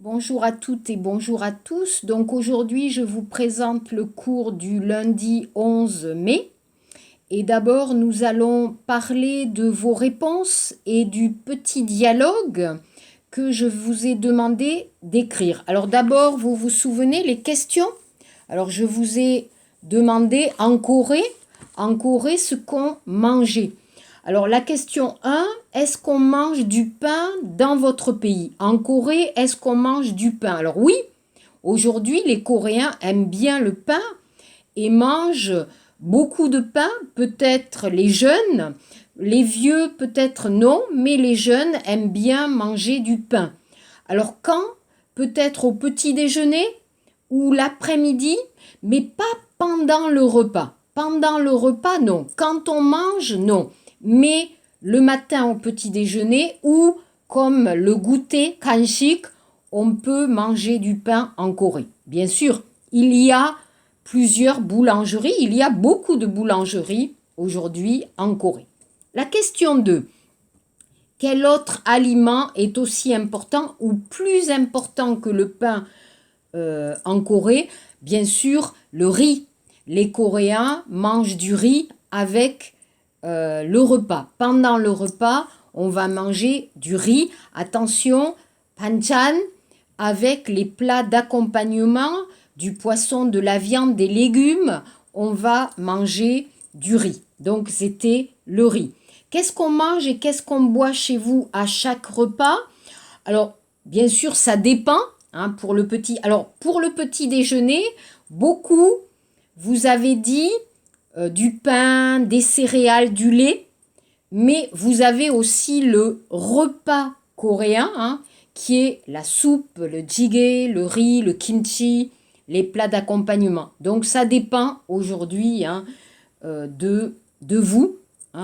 Bonjour à toutes et bonjour à tous. Donc aujourd'hui, je vous présente le cours du lundi 11 mai. Et d'abord, nous allons parler de vos réponses et du petit dialogue que je vous ai demandé d'écrire. Alors d'abord, vous vous souvenez les questions? Alors je vous ai demandé en Corée ce qu'on mangeait. Alors la question 1, est-ce qu'on mange du pain dans votre pays? En Corée, est-ce qu'on mange du pain? Alors oui, aujourd'hui les Coréens aiment bien le pain et mangent beaucoup de pain, peut-être les jeunes, les vieux peut-être non, mais les jeunes aiment bien manger du pain. Alors quand? Peut-être au petit déjeuner ou l'après-midi, mais pas pendant le repas. Pendant le repas, non. Quand on mange, non. Mais le matin au petit déjeuner ou comme le goûter kanshik, on peut manger du pain en Corée. Bien sûr, il y a plusieurs boulangeries, il y a beaucoup de boulangeries aujourd'hui en Corée. La question 2. Quel autre aliment est aussi important ou plus important que le pain en Corée? Bien sûr, le riz. Les Coréens mangent du riz avec le repas. Pendant le repas, on va manger du riz. Attention, panchan, avec les plats d'accompagnement, du poisson, de la viande, des légumes, on va manger du riz. Donc c'était le riz. Qu'est-ce qu'on mange et qu'est-ce qu'on boit chez vous à chaque repas? Alors, bien sûr, ça dépend. Pour le petit déjeuner, beaucoup, vous avez dit du pain, des céréales, du lait, mais vous avez aussi le repas coréen, qui est la soupe, le jjigae, le riz, le kimchi, les plats d'accompagnement. Donc ça dépend aujourd'hui de vous,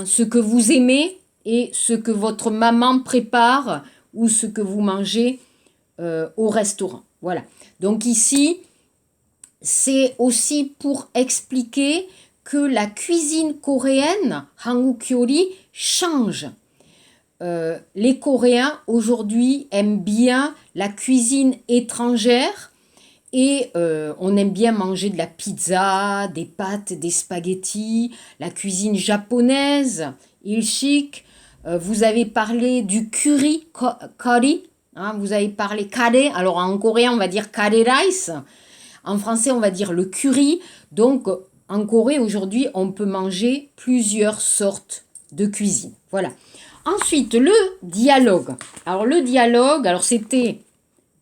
ce que vous aimez et ce que votre maman prépare ou ce que vous mangez au restaurant. Voilà. Donc ici, c'est aussi pour expliquer que la cuisine coréenne, Hanguk Hyori, change. Les Coréens aujourd'hui aiment bien la cuisine étrangère et on aime bien manger de la pizza, des pâtes, des spaghettis, la cuisine japonaise, ilshik. Vous avez parlé du curry, vous avez parlé kare. Alors en coréen, on va dire kare rice. En français, on va dire le curry. Donc en Corée, aujourd'hui, on peut manger plusieurs sortes de cuisine. Voilà. Ensuite, le dialogue. Alors le dialogue, c'était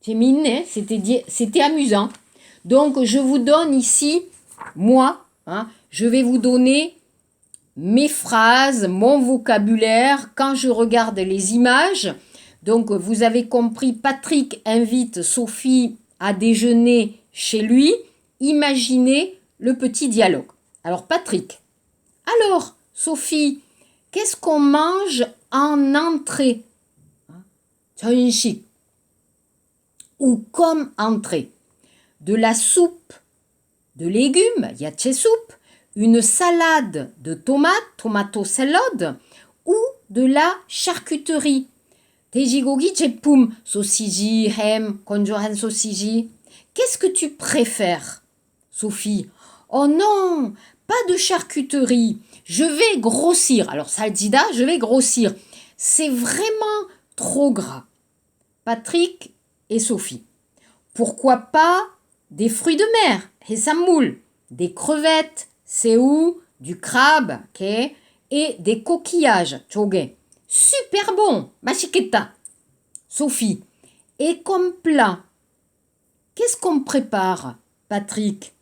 c'était amusant. Donc, je vous donne ici, moi, je vais vous donner mes phrases, mon vocabulaire, quand je regarde les images. Donc, vous avez compris, Patrick invite Sophie à déjeuner chez lui. Imaginez le petit dialogue. Alors, Patrick. Alors, Sophie, qu'est-ce qu'on mange en entrée? 전식. Ou comme entrée. De la soupe de légumes, yache soup, une salade de tomates, tomato salad, ou de la charcuterie. 돼지고기 제품, 소시지, 햄, 건조한 소시지. Qu'est-ce que tu préfères, Sophie? Oh non, pas de charcuterie. Je vais grossir. Alors, salzida, je vais grossir. C'est vraiment trop gras. Patrick et Sophie. Pourquoi pas des fruits de mer, 해산물, des crevettes, 새우, du crabe, okay, et des coquillages, 조개. Super bon, 맛있겠다. Sophie. Et comme plat, qu'est-ce qu'on prépare, Patrick?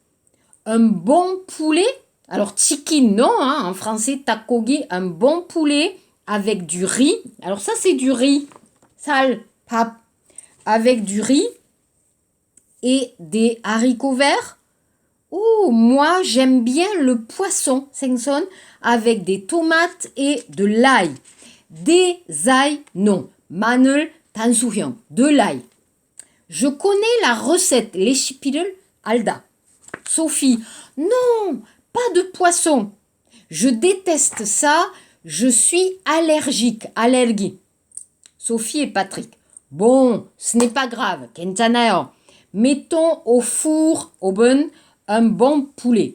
Un bon poulet? Alors, chicken, non, en français, takogi, un bon poulet avec du riz. Alors, ça, c'est du riz. Sal, pap, avec du riz et des haricots verts. Oh, moi, j'aime bien le poisson, 생선, avec des tomates et de l'ail. Des ail, non. 마늘, 단수형, de l'ail. Je connais la recette, 레시피를 알다. Sophie, non, pas de poisson. Je déteste ça, je suis allergique, allergie. Sophie et Patrick, Bon, ce n'est pas grave. 괜찮아요. Mettons au four, oven, un bon poulet.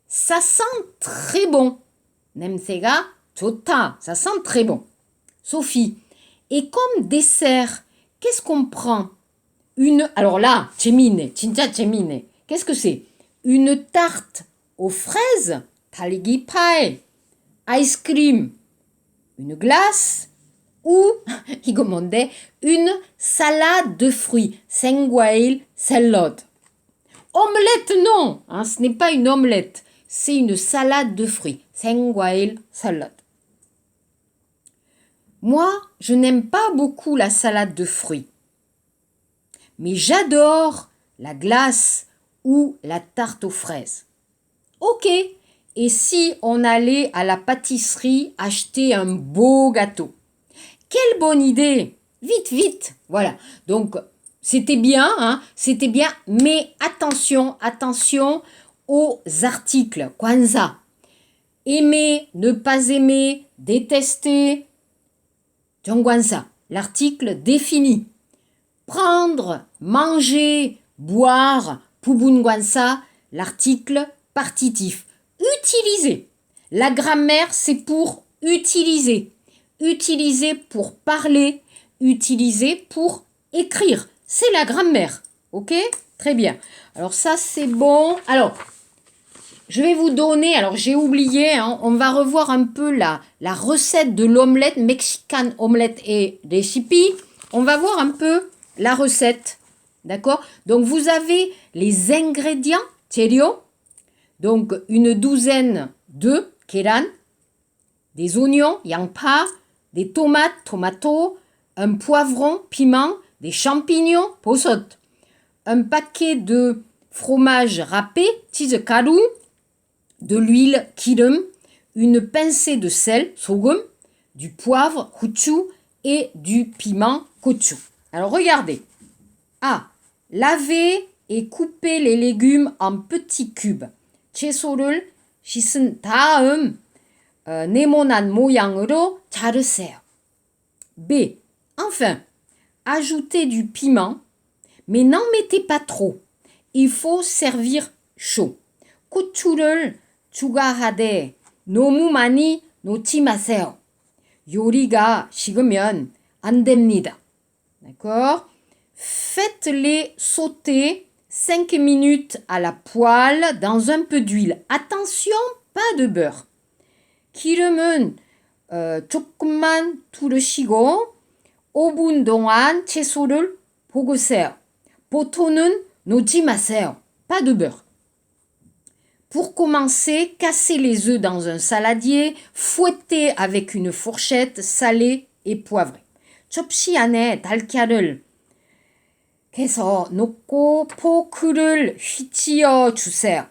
Ça sent très bon. 냄새가 좋다. Ça sent très bon. Sophie. Et comme dessert, qu'est-ce qu'on prend? Alors là, 재미있네. 진짜 재미있네. Qu'est-ce que c'est? Une tarte aux fraises, 달기 파이, ice cream, une glace, ou, 이거 뭔데? Une salade de fruits, 생과일 샐러드. Omelette, non, hein, ce n'est pas une omelette, c'est une salade de fruits, 생과일 샐러드. Moi, je n'aime pas beaucoup la salade de fruits, mais j'adore la glace ou la tarte aux fraises. Ok, et si on allait à la pâtisserie acheter un beau gâteau? Quelle bonne idée! Vite, vite! Voilà, donc c'était bien, hein, c'était bien, mais attention, attention aux articles, kwanza. Aimer, ne pas aimer, détester, 정관사, l'article défini. Prendre, manger, boire, 부분관사, l'article partitif. Utiliser. La grammaire, c'est pour utiliser. Utiliser pour parler, utiliser pour écrire. C'est la grammaire. Ok? Très bien. Alors ça, c'est bon. Alors, je vais vous donner, alors j'ai oublié, hein, on va revoir un peu la recette de l'omelette, Mexican omelette et recipe. On va voir un peu la recette, d'accord? Donc vous avez les ingrédients, 재료, donc une douzaine d'œufs, 계란, des oignons, 양파, des tomates, tomato, un poivron, piment, des champignons, 버섯, un paquet de fromage râpé, 치즈가루, de l'huile, 기름, une pincée de sel, 소금, du poivre, 후추, et du piment, 고추. Alors regardez. A. Laver et couper les légumes en petits cubes. 채소를 씻은 다음 네모난 모양으로 자르세요. B. Enfin, ajoutez du piment, mais n'en mettez pas trop. Il faut servir chaud. 고추를 추가하되 너무 많이 넣지 마세요. 요리가 식으면 안 됩니다. D'accord? Faites-les sauter 5 minutes à la poêle dans un peu d'huile. Attention, pas de beurre. 기름은 조금만 두르시고 5분 동안 채소를 볶으세요. 버터는 넣지 마세요. Pas de beurre. Pour commencer, cassez les œufs dans un saladier, fouettez avec une fourchette, salée et poivrée. 접시 안에 달걀을 해서 넣고 포크를 휘치어 주세요.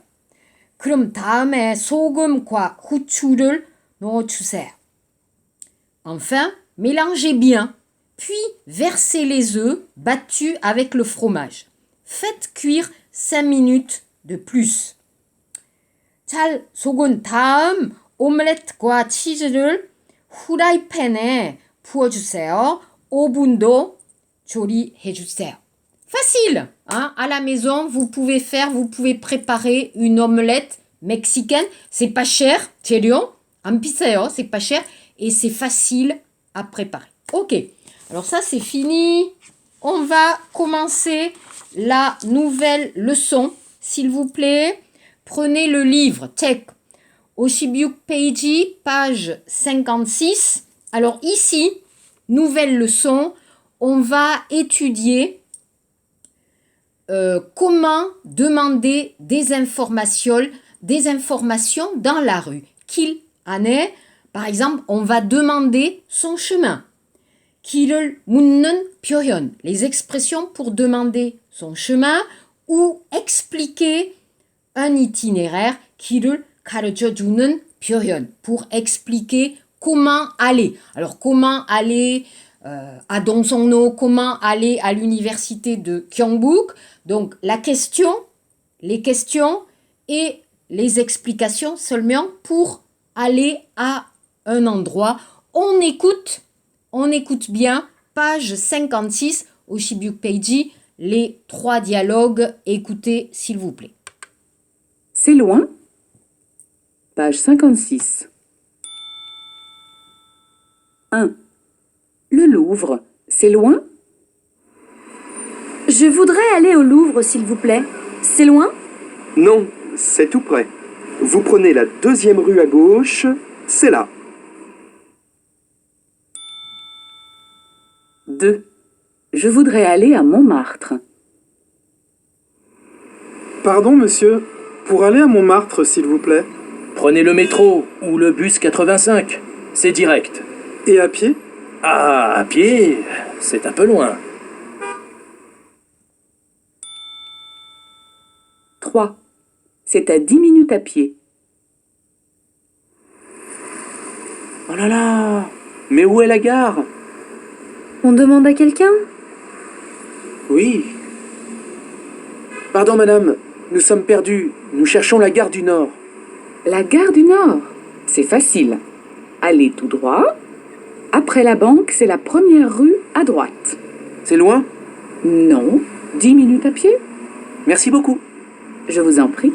그럼 다음에 소금과 후추를 넣어 주세요. Enfin, mélangez bien, puis versez les œufs battus avec le fromage. Faites cuire 5 minutes de plus. 잘 속은 다음 오믈렛과 치즈를 후라이팬에 부어주세요. 5분도 조리해주세요. Facile, hein? À la maison, vous pouvez préparer une omelette mexicaine. C'est pas cher, 재료, 안 비싸요, c'est pas cher et c'est facile à préparer. Ok, alors ça c'est fini. On va commencer la nouvelle leçon. S'il vous plaît, prenez le livre, 책, 56페이지, page 56. Alors ici, nouvelle leçon, on va étudier comment demander des informations dans la rue. Qu'il en est, par exemple, on va demander son chemin. 길을 묻는 표현, les expressions pour demander son chemin ou expliquer un itinéraire, 길을 가르쳐 주는 표현, pour expliquer comment aller. Alors, comment aller à Dongseongno, comment aller à l'université de Gyeongbuk. Donc, les questions et les explications seulement pour aller à un endroit. On écoute bien page 56, au Shibuk Peiji, les 3 dialogues. Écoutez, s'il vous plaît. C'est loin. Page 56. 1. Le Louvre, c'est loin? Je voudrais aller au Louvre, s'il vous plaît. C'est loin? Non, c'est tout près. Vous prenez la 2e rue à gauche, c'est là. 2. Je voudrais aller à Montmartre. Pardon, monsieur. Pour aller à Montmartre, s'il vous plaît. Prenez le métro ou le bus 85. C'est direct. Et à pied? Ah, à pied, c'est un peu loin. 3. C'est à 10 minutes à pied. Oh là là, mais où est la gare? On demande à quelqu'un? Oui. Pardon madame, nous sommes perdus. Nous cherchons la gare du Nord. La gare du Nord, c'est facile. Allez tout droit. Après la banque, c'est la première rue à droite. C'est loin? Non, 10 minutes à pied. Merci beaucoup. Je vous en prie.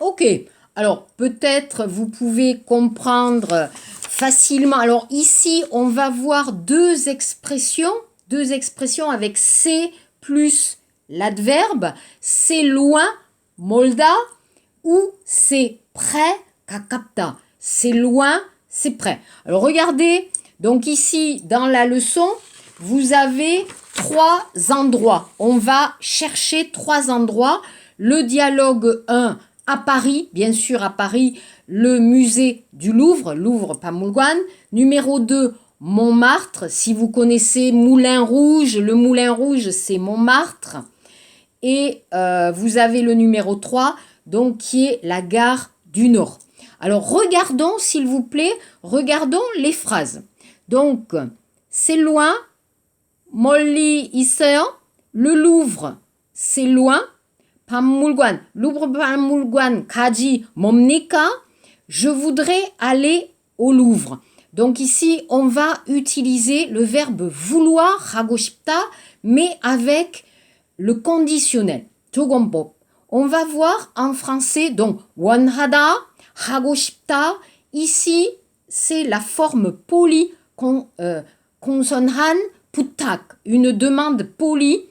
Ok, alors peut-être vous pouvez comprendre facilement. Alors ici, on va voir deux expressions avec c'est plus l'adverbe. C'est loin, molda, ou c'est près, kakapta. C'est loin, c'est près. Alors regardez, donc ici dans la leçon, vous avez 3 endroits. On va chercher 3 endroits. Le dialogue 1 à Paris, bien sûr à Paris, le musée du Louvre, Louvre Pamulguan. Numéro 2, Montmartre. Si vous connaissez Moulin Rouge, le Moulin Rouge c'est Montmartre. Et vous avez le numéro 3, donc qui est la gare du Nord. Alors regardons s'il vous plaît, regardons les phrases. Donc c'est loin, 멀리 있어요. Le Louvre c'est loin. 박물관, Louvre 박물관 가지 뭡니까? Je voudrais aller au Louvre. Donc ici, on va utiliser le verbe vouloir, 하고 싶다, mais avec le conditionnel. 조건법. On va voir en français, donc 원하다, 하고 싶다. Ici, c'est la forme polie, consonant 부탁, une demande polie.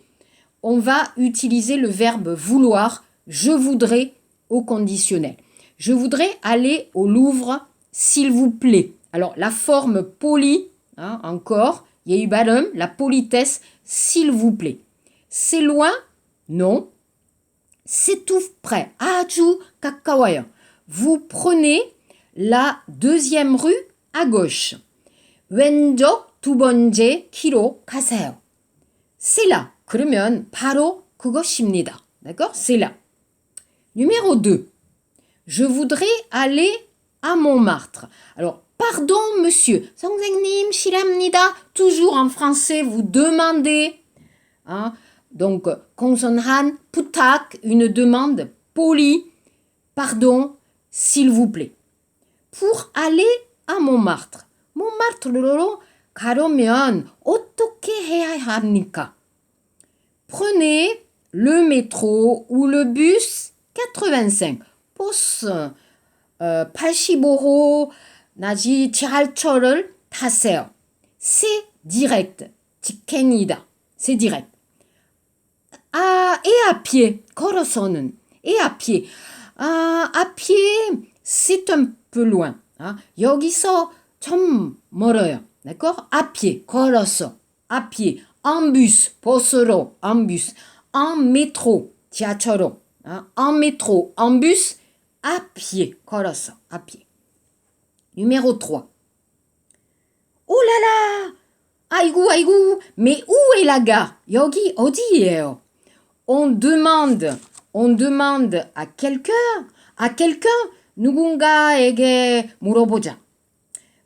On va utiliser le verbe vouloir, je voudrais au conditionnel. Je voudrais aller au Louvre, s'il vous plaît. Alors, la forme polie, encore, 예의 발음, la politesse, s'il vous plaît. C'est loin? Non. C'est tout près. 아주 가까워요. Vous prenez la 2e rue à gauche. 왼쪽 2번째 키로 가세요. C'est là. 그러면 바로 그것입니다. D'accord? C'est là. Numéro 2. Je voudrais aller à Montmartre. Alors, pardon monsieur. 선생님, 실례합니다. Toujours en français, vous demandez. Donc, consonant, 부탁, une demande polie. Pardon, s'il vous plaît. Pour aller à Montmartre. Montmartre로 가려면 어떻게 해야 합니까? Prenez le métro ou le bus 85. 버스 85호 나지 지하철을 타세요. C'est direct. 직행이다. C'est direct. Et à pied. 걸어서는. Et à pied. À pied, c'est un peu loin. 여기서 좀 멀어요. D'accord? À pied. 걸어서. À pied. En bus, 버스로, en bus, en métro, 지하철로, en métro, en bus, à pied, 걸어서, à pied. Numéro 3. Oh là là! 아이고, mais où est la gare? 여기 어디예요? On demande à quelqu'un, 누군가에게 물어보자.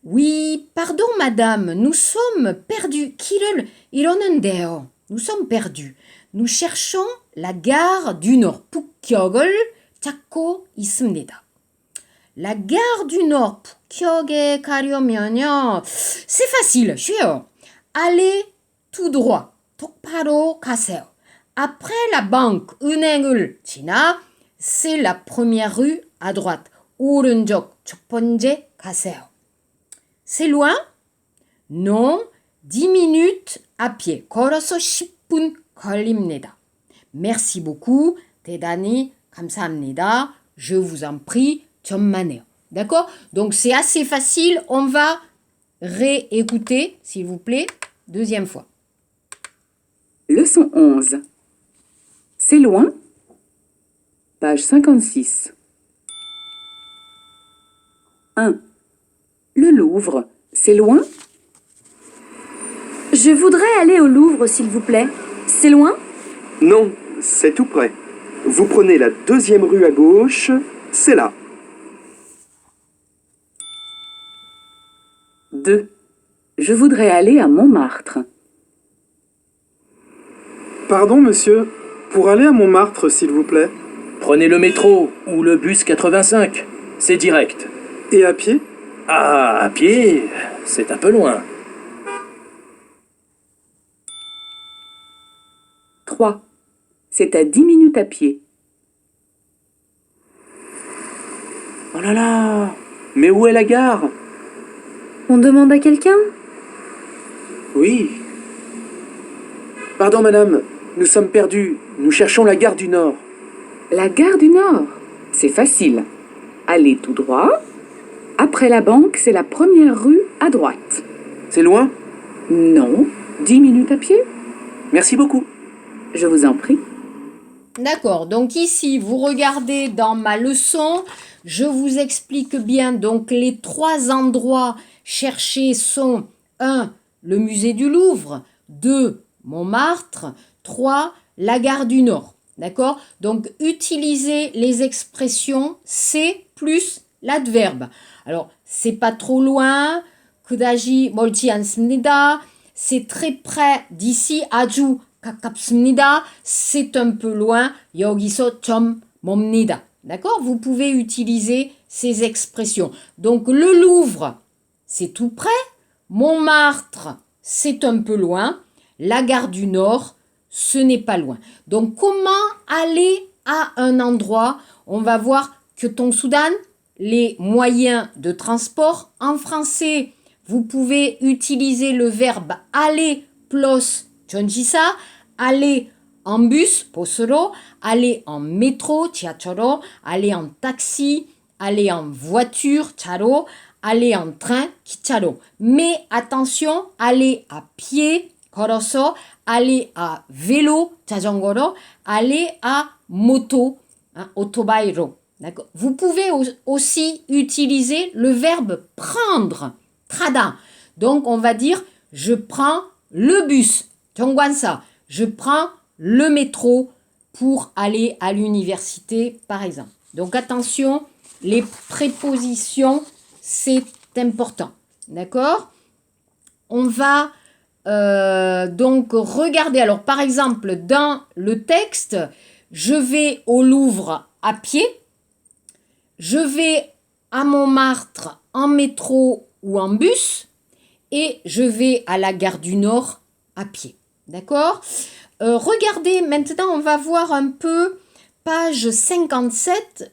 Oui, pardon madame, nous sommes perdus. 길을 잃었는데요. Nous sommes perdus. Nous cherchons la gare du Nord. 북역을 찾고 있습니다. La gare du Nord, 북역에 가려면요. C'est facile, 쉬워요. allez tout droit. 똑바로 가세요. Après la banque, 은행을 지나, c'est la première rue à droite. 오른쪽 첫 번째 가세요. C'est loin? Non, 10 minutes à pied. 걸어서 10분 걸립니다. Merci beaucoup. 대단히 감사합니다. Je vous en prie. 천만에요. D'accord? Donc c'est assez facile. On va réécouter, s'il vous plaît, deuxième fois. Leçon 11. C'est loin? Page 56. 1. Le Louvre, c'est loin? Je voudrais aller au Louvre, s'il vous plaît. C'est loin? Non, c'est tout près. Vous prenez la deuxième rue à gauche, c'est là. 2. Je voudrais aller à Montmartre. Pardon, monsieur. Pour aller à Montmartre, s'il vous plaît. Prenez le métro ou le bus 85. C'est direct. Et à pied? Ah, à pied, c'est un peu loin. 3. C'est à 10 minutes à pied. Oh là là, mais où est la gare? On demande à quelqu'un? Oui. Pardon, madame, nous sommes perdus. Nous cherchons la gare du Nord. La gare du Nord, c'est facile. Allez tout droit. Après la banque, c'est la première rue à droite. C'est loin? Non, 10 minutes à pied. Merci beaucoup. Je vous en prie. D'accord, donc ici, vous regardez dans ma leçon, je vous explique bien, donc les 3 endroits cherchés sont 1. Le musée du Louvre, 2. Montmartre, 3. La gare du Nord. D'accord? Donc, utilisez les expressions c'est plus l'adverbe. Alors, c'est pas trop loin, 그다지 멀지 않습니다. C'est très près d'ici, 아주 가깝습니다. C'est un peu loin, 여기서 좀 멉니다. D'accord? Vous pouvez utiliser ces expressions. Donc, le Louvre, c'est tout près. Montmartre, c'est un peu loin. La gare du Nord, ce n'est pas loin. Donc, comment aller à un endroit? On va voir que ton Soudan, les moyens de transport. En français, vous pouvez utiliser le verbe aller plus 전치사, aller en bus, 보스로, aller en métro, 지하철로, aller en taxi, aller en voiture, 차로, aller en train, 기차로. Mais attention, aller à pied, 걸어서, aller à vélo, 자전거로, aller à moto, 오토바이로. D'accord. Vous pouvez aussi utiliser le verbe prendre, trada. Donc, on va dire, je prends le bus, 정관사. Je prends le métro pour aller à l'université, par exemple. Donc, attention, les prépositions, c'est important. D'accord? On va donc regarder. Alors, par exemple, dans le texte, je vais au Louvre à pied. Je vais à Montmartre en métro ou en bus et je vais à la gare du Nord à pied. D'accord? Regardez, maintenant on va voir un peu page 57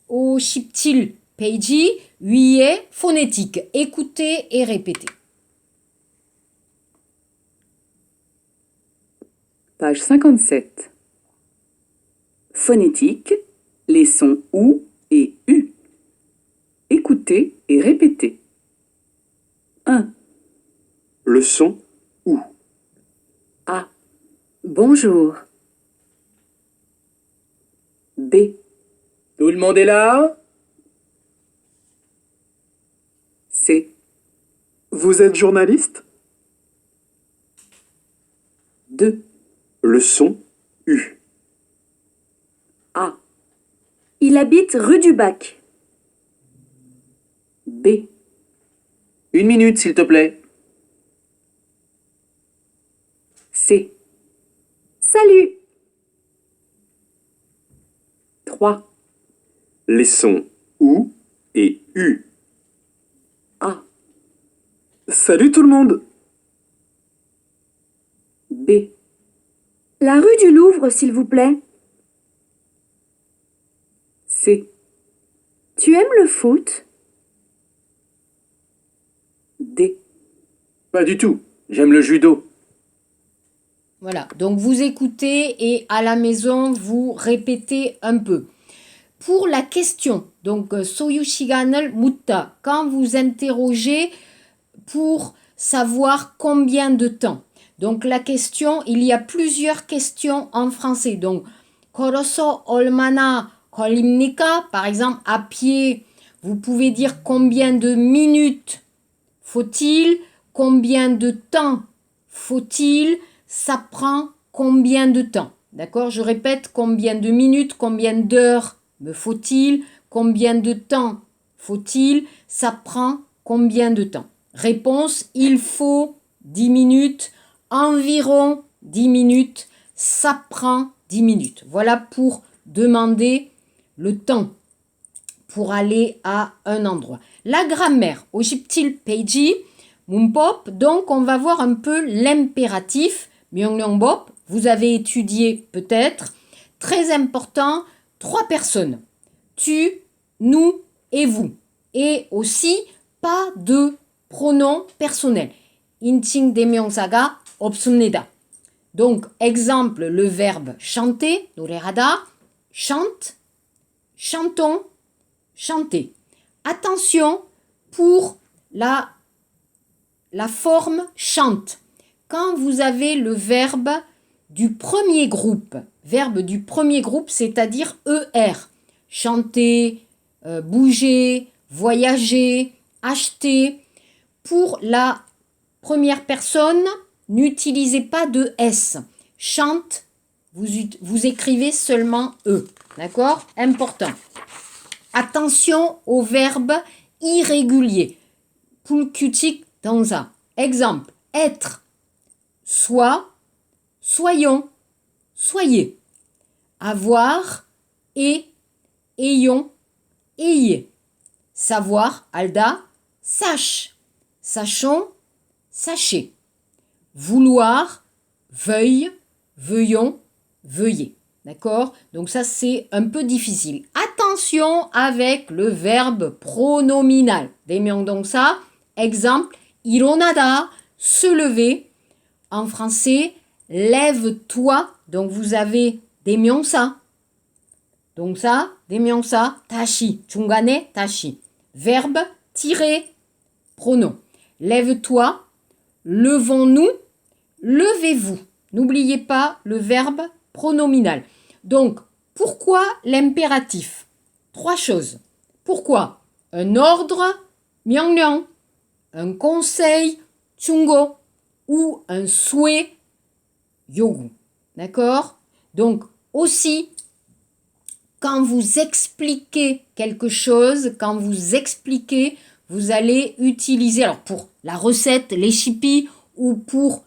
au 십칠 페이지 위에 phonétique. Écoutez et répétez. Page 57. Phonétique, les sons OU et U. Écoutez et répétez. 1. Le son OU. A. Bonjour. B. Tout le monde est là? C. Vous êtes journaliste? 2. Le son U. A. Il habite rue du Bac. B. 1 minute, s'il te plaît. C. Salut. 3. Les sons OU et U. A. Salut tout le monde! B. La rue du Louvre, s'il vous plaît. C. Tu aimes le foot? D. Pas du tout. J'aime le judo. Voilà, donc vous écoutez et à la maison, vous répétez un peu. Pour la question, donc 소유 시간을 묻다, quand vous interrogez pour savoir combien de temps. Donc la question, il y a plusieurs questions en français. Donc 걸어서 얼마나 걸립니까? Par exemple, à pied, vous pouvez dire combien de minutes faut-il, combien de temps faut-il, ça prend combien de temps. D'accord? Je répète, combien de minutes, combien d'heures me faut-il, combien de temps faut-il, ça prend combien de temps. Réponse, il faut 10 minutes, environ 10 minutes, ça prend 10 minutes. Voilà pour demander le temps pour aller à un endroit. La grammaire, 오십칠 페이지, 문법, donc on va voir un peu l'impératif, 명령법, vous avez étudié peut-être, très important, 3 personnes, tu, nous et vous, et aussi pas de pronom personnel, 인칭 대명사가 없습니다. Donc, exemple, le verbe chanter, 노래하다, chante, chantons, chanter. Attention pour la forme chante. Quand vous avez le verbe du premier groupe, c'est-à-dire ER, chanter, bouger, voyager, acheter. Pour la première personne, n'utilisez pas de S. Chante, vous écrivez seulement E. D'accord? Important. Attention au verbe irrégulier. 불규칙 동사. Exemple, être. Soit, soyons, soyez. Avoir, et, ayons, ayez. Savoir, Alda, sache. Sachons, sachez. Vouloir, veuille, veuillons, veuillez. D'accord? Donc ça, c'est un peu difficile. Attention avec le verbe pronominal. 대명동사, exemple, 일어나다, se lever. En français, lève-toi. Donc vous avez 대명사. Donc ça, 대명사, 다시. 중간에 다시. Verbe, tirer, pronom. Lève-toi, levons-nous, levez-vous. N'oubliez pas le verbe pronominal. Donc, pourquoi l'impératif? 3 choses. Pourquoi? Un ordre, 명령, un conseil, 충고, ou un souhait, 요구. D'accord? Donc, aussi, quand vous expliquez quelque chose, vous allez utiliser, alors pour la recette, les chippies, ou pour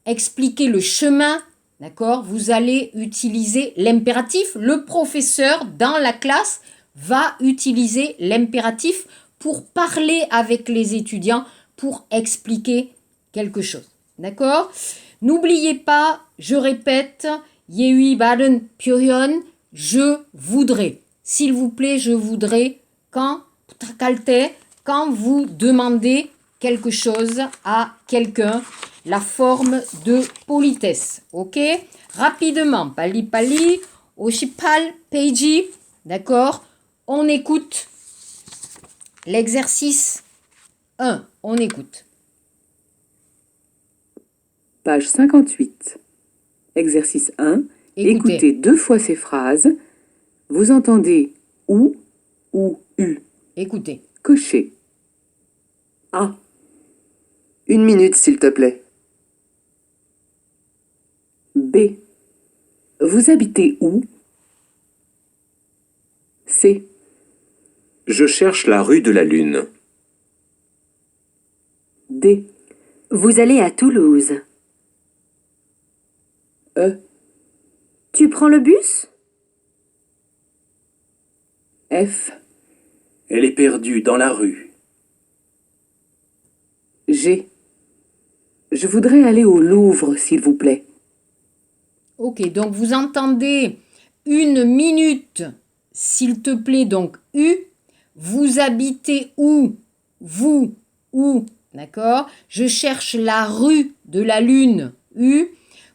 expliquer le chemin, d'accord, vous allez utiliser l'impératif. Le professeur dans la classe va utiliser l'impératif pour parler avec les étudiants, pour expliquer quelque chose. D'accord? N'oubliez pas, je répète, 예의 바른 표현, je voudrais. S'il vous plaît, je voudrais, quand, 부탁할 때, quand vous demandez quelque chose à quelqu'un, la forme de politesse. Ok? Rapidement, 빨리빨리, 58 페이지, d'accord? On écoute l'exercice 1. On écoute. Page 58. Exercice 1. Écoutez. Écoutez 2 fois ces phrases. Vous entendez ou U. Écoutez. Cochez. A. 1 minute, s'il te plaît. B. Vous habitez où? C. Je cherche la rue de la Lune. D. Vous allez à Toulouse. E. Tu prends le bus? F. Elle est perdue dans la rue. G. Je voudrais aller au Louvre, s'il vous plaît. Ok, donc vous entendez 1 minute, s'il te plaît, donc U. Vous habitez où? Vous, où? D'accord? Je cherche la rue de la Lune, U.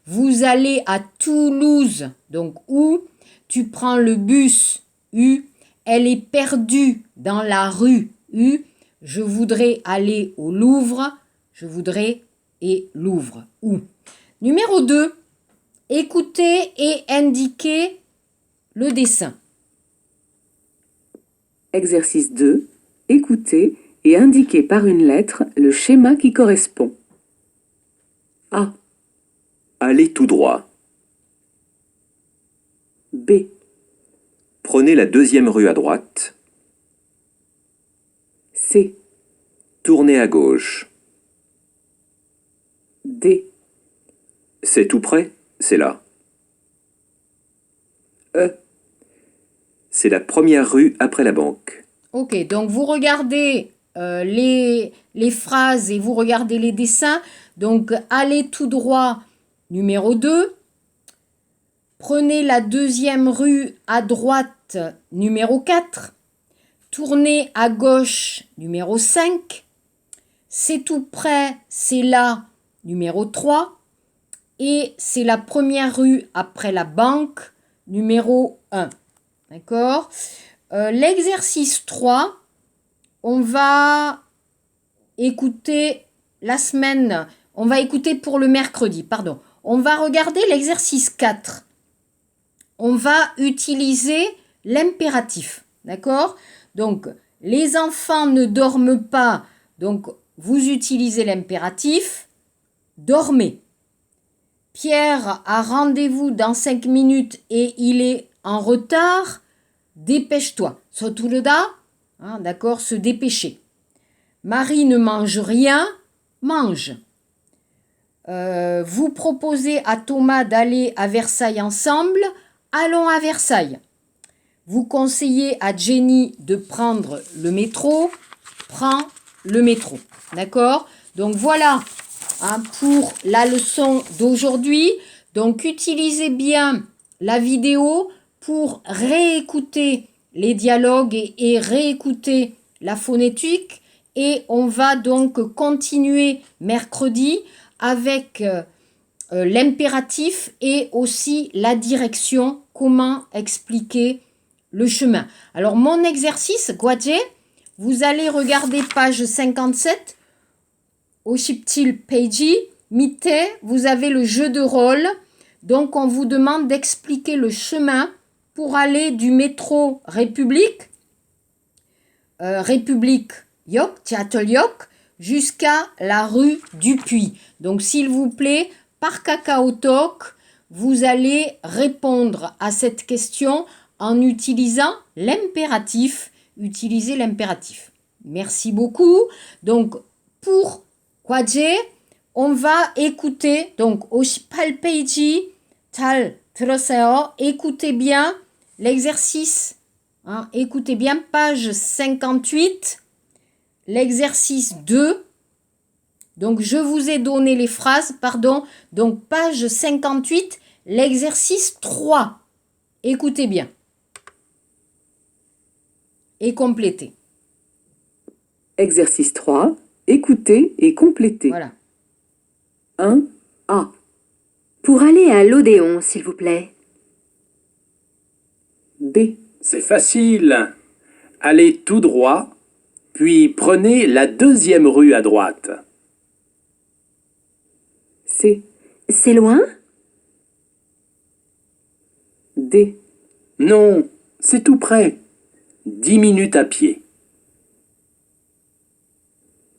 Vous allez à Toulouse, donc où? Tu prends le bus, U. Elle est perdue dans la rue, U. Je voudrais aller au Louvre, je voudrais et Louvre, où? Numéro 2, écoutez et indiquez le dessin. Exercice 2. Écoutez et indiquez par une lettre le schéma qui correspond. A, Allez tout droit. B, Prenez la deuxième rue à droite. C, Tournez à gauche. D, C'est tout près, c'est là. E, C'est la première rue après la banque. Ok, donc vous regardez les phrases et vous regardez les dessins. Donc, allez tout droit, numéro 2. Prenez la deuxième rue à droite, numéro 4. Tournez à gauche, numéro 5. C'est tout près, c'est là, numéro 3. Et c'est la première rue après la banque, numéro 1. D'accord? L'exercice 3, on va écouter on va écouter pour le mercredi, pardon. On va regarder l'exercice 4. On va utiliser l'impératif, d'accord? Donc, les enfants ne dorment pas, donc vous utilisez l'impératif, dormez. Pierre a rendez-vous dans 5 minutes et il est en retard, dépêche-toi. Soturuda, d'accord, se dépêcher. Marie ne mange rien, mange. Vous proposez à Thomas d'aller à Versailles ensemble, allons à Versailles. Vous conseillez à Jenny de prendre le métro, prends le métro. D'accord? Donc voilà pour la leçon d'aujourd'hui. Donc utilisez bien la vidéo pour réécouter les dialogues et réécouter la phonétique. Et on va donc continuer mercredi avec l'impératif et aussi la direction, comment expliquer le chemin. Alors mon exercice, Guadje, vous allez regarder page 57, au subtil Peiji, Mite, vous avez le jeu de rôle, donc on vous demande d'expliquer le chemin pour aller du métro République Yok, Seattle Yok, jusqu'à la rue du Puy. Donc, s'il vous plaît, par Kakao Talk, vous allez répondre à cette question en utilisant l'impératif. Utilisez l'impératif. Merci beaucoup. Donc, pour Kwaje, on va écouter, donc, 58페이지 잘 들었어요. Écoutez bien l'exercice. Écoutez bien, page 58. L'exercice 2, donc je vous ai donné les phrases, pardon, donc page 58, l'exercice 3. Écoutez bien. Et complétez. exercice 3. Écoutez et complétez. Voilà. 1. A, Pour aller à l'Odéon, s'il vous plaît. B, C'est facile. Allez tout droit, puis prenez la deuxième rue à droite. C, C'est loin? D, Non, c'est tout près. 10 minutes à pied.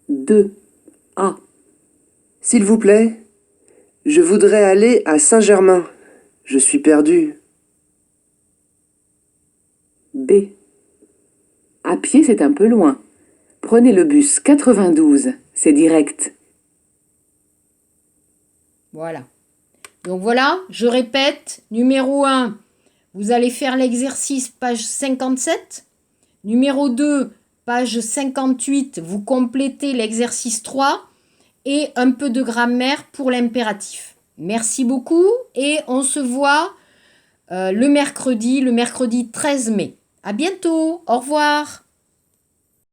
2. A, S'il vous plaît, je voudrais aller à Saint-Germain. Je suis perdu. B. À pied, c'est un peu loin. Prenez le bus 92, c'est direct. Voilà. Donc voilà, je répète, numéro 1, vous allez faire l'exercice page 57. Numéro 2, page 58, vous complétez l'exercice 3 et un peu de grammaire pour l'impératif. Merci beaucoup et on se voit le mercredi 13 mai. À bientôt, au revoir.